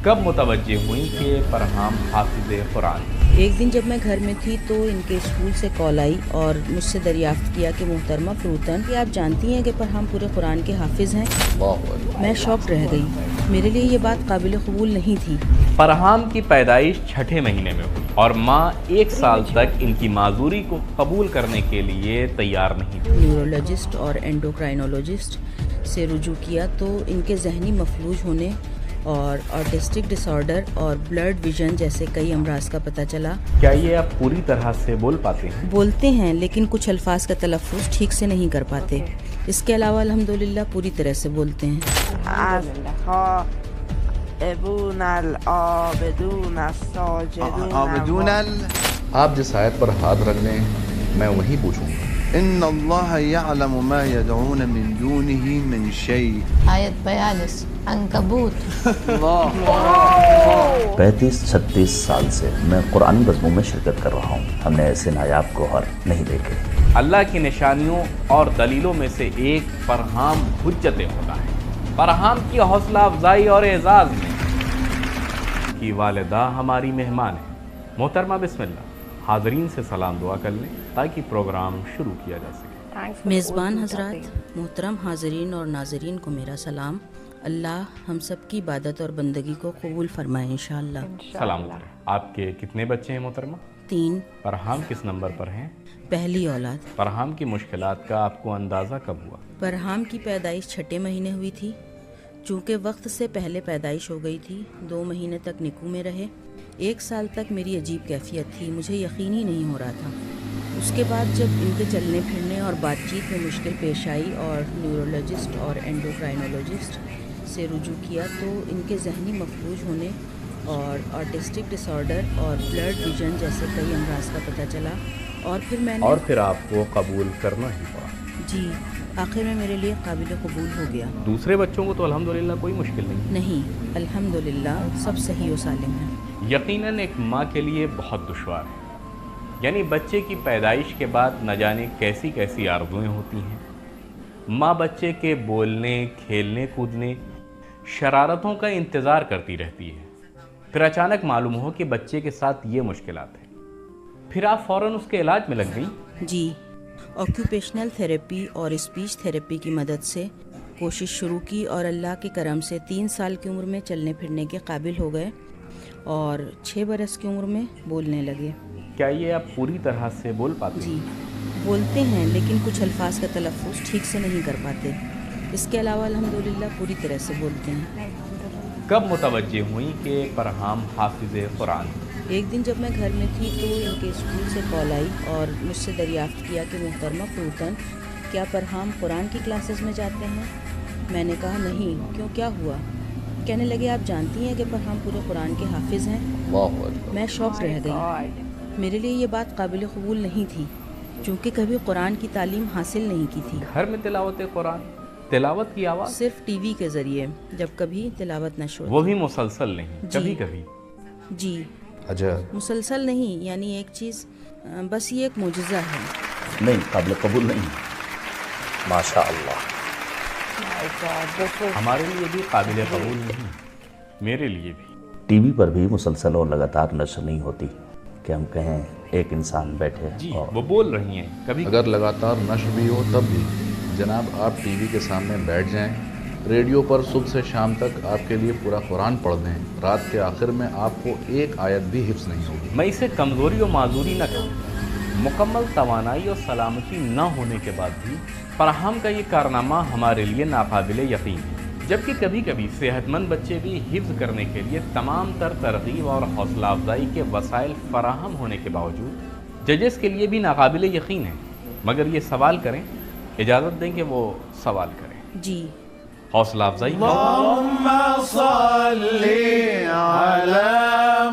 کب متوجہ ہوئیں کہ فرحام حافظ قرآن؟ ایک دن جب میں گھر میں تھی تو ان کے اسکول سے کال آئی اور مجھ سے دریافت کیا کہ محترمہ فروتن، کہ آپ جانتی ہیں کہ فرحام پورے قرآن کے حافظ ہیں؟ میں شاک رہ گئی، میرے لیے یہ بات قابل قبول نہیں تھی۔ فرحام کی پیدائش چھٹے مہینے میں ہوئی اور ماں 1 سال تک ان کی معذوری کو قبول کرنے کے لیے تیار نہیں تھی۔ نیورولوجسٹ اور اینڈوکرائنولوجسٹ سے رجوع کیا تو ان کے ذہنی مفلوج ہونے اور آٹسٹک ڈس آرڈر اور بلرڈ ویژن جیسے کئی امراض کا پتہ چلا۔ کیا یہ آپ پوری طرح سے بول پاتے ہیں؟ بولتے ہیں لیکن کچھ الفاظ کا تلفظ ٹھیک سے نہیں کر پاتے۔ اس کے علاوہ الحمدللہ پوری طرح سے بولتے ہیں۔ آپ جس آیت پر ہاتھ رکھ دیں میں وہی پوچھوں گا۔ ان اللہ یعلم ما یدعون من دونه من شیء۔ آیت 42 عنکبوت۔ 35-36 سال سے میں قرآن بزموں میں شرکت کر رہا ہوں، ہم نے ایسے نایاب گوہر نہیں دیکھے۔ اللہ کی نشانیوں اور دلیلوں میں سے ایک فرحام حجت ہوتا ہے۔ فرحام کی حوصلہ افزائی اور اعزاز میں کی والدہ ہماری مہمان ہے۔ محترمہ بسم اللہ، حاضرین سے سلام دعا کر لیں تاکہ پروگرام شروع کیا جا سکے۔ میزبان حضرات، محترم حاضرین اور ناظرین کو میرا سلام۔ اللہ ہم سب کی عبادت اور بندگی کو قبول فرمائے انشاءاللہ۔ سلام علیکم۔ آپ کے کتنے بچے ہیں محترمہ؟ 3۔ فرحام کس نمبر پر ہیں؟ پہلی اولاد۔ فرحام کی مشکلات کا آپ کو اندازہ کب ہوا؟ فرحام کی پیدائش چھٹے مہینے ہوئی تھی، چونکہ وقت سے پہلے پیدائش ہو گئی تھی۔ 2 مہینے تک نکو میں رہے۔ 1 سال تک میری عجیب کیفیت تھی، مجھے یقین ہی نہیں ہو رہا تھا۔ اس کے بعد جب ان کے چلنے پھرنے اور بات چیت میں مشکل پیش آئی اور نیورولوجسٹ اور اینڈوکرائنولوجسٹ سے رجوع کیا تو ان کے ذہنی مفلوج ہونے اور آٹسٹک ڈس آرڈر اور بلرڈ ویژن جیسے کئی امراض کا پتہ چلا، اور پھر آپ کو قبول کرنا ہی پڑا۔ جی، آخر میں میرے لیے قابل قبول ہو گیا۔ دوسرے بچوں کو تو الحمدللہ کوئی مشکل نہیں، الحمدللہ سب صحیح و سالم ہیں۔ یقیناً ایک ماں کے لیے بہت دشوار ہے، یعنی بچے کی پیدائش کے بعد نہ جانے کیسی کیسی آرزویں ہوتی ہیں۔ ماں بچے کے بولنے، کھیلنے، کودنے، شرارتوں کا انتظار کرتی رہتی ہے۔ پھر اچانک معلوم ہو کہ بچے کے ساتھ یہ مشکلات ہیں، پھر آپ فوراً اس کے علاج میں لگ گئیں؟ جی، آکیوپیشنل تھیراپی اور اسپیچ تھیراپی کی مدد سے کوشش شروع کی اور اللہ کے کرم سے 3 سال کی عمر میں چلنے پھرنے کے قابل ہو گئے اور 6 برس کی عمر میں بولنے لگے۔ کیا یہ آپ پوری طرح سے بول پاتے ہیں؟ جی، بولتے ہیں لیکن کچھ الفاظ کا تلفظ ٹھیک سے نہیں کر پاتے۔ اس کے علاوہ الحمدللہ پوری طرح سے بولتے ہیں۔ کب متوجہ ہوئیں کہ فرحام حافظ قرآن؟ ایک دن جب میں گھر میں تھی تو ان کے اسکول سے کال آئی اور مجھ سے دریافت کیا کہ محترمہ فروتن، کیا فرحام قرآن کی کلاسز میں جاتے ہیں؟ میں نے کہا نہیں، کیوں، کیا ہوا؟ کہنے لگے آپ جانتی ہیں کہ فرحام پورے قرآن کے حافظ ہیں؟ میں شاک رہ گئی، میرے لیے یہ بات قابل قبول نہیں تھی، چونکہ کبھی قرآن کی تعلیم حاصل نہیں کی تھی۔ گھر میں تلاوت قرآن، تلاوت کی آواز صرف ٹی وی کے ذریعے جب کبھی تلاوت نشر ہوتی۔ وہ بھی مسلسل نہیں، کبھی کبھی؟ جی، مسلسل نہیں، یعنی ایک چیز، بس یہ ایک معجزہ ہے۔ نہیں، قابل قبول نہیں، ماشاء اللہ۔ ہمارے لیے بھی قابل قبول نہیں، میرے لیے بھی۔ ٹی وی پر بھی مسلسل اور لگاتار نشر نہیں ہوتی کہ ہم کہیں ایک انسان بیٹھے جی، اور وہ بول رہی ہیں کبھی۔ اگر لگاتار نشر بھی ہو تب بھی جناب آپ ٹی وی کے سامنے بیٹھ جائیں، ریڈیو پر صبح سے شام تک آپ کے لیے پورا قرآن پڑھ دیں، رات کے آخر میں آپ کو ایک آیت بھی حفظ نہیں ہوگی۔ میں اسے کمزوری اور معذوری نہ کہوں، مکمل توانائی اور سلامتی نہ ہونے کے بعد بھی فرحام کا یہ کارنامہ ہمارے لیے ناقابل یقین ہے، جبکہ کبھی کبھی صحت مند بچے بھی حفظ کرنے کے لیے تمام تر ترغیب اور حوصلہ افزائی کے وسائل فراہم ہونے کے باوجود ججز کے لیے بھی ناقابل یقین ہے۔ مگر یہ سوال کریں، اجازت دیں کہ وہ سوال کریں۔ جی، حوصلہ افزائی اللہم صلی علی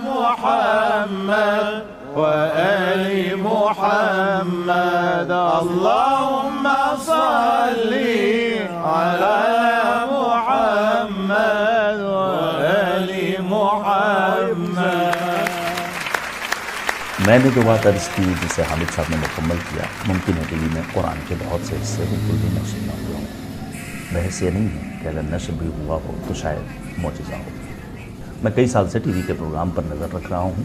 محمد وآل محمد، اللہم صلی علی محمد وآل محمد۔ میں نے جو بات عرض کی جسے حامد صاحب نے مکمل کیا، ممکن ہے کہ میں قرآن کے بہت سے حصے بالکل بھی نشر نہ ہوئے ہوں۔ بحث یہ نہیں ہے کہ اگر نشر بھی ہوا ہو تو شاید معجزہ ہو، میں کئی سال سے ٹی وی کے پروگرام پر نظر رکھ رہا ہوں.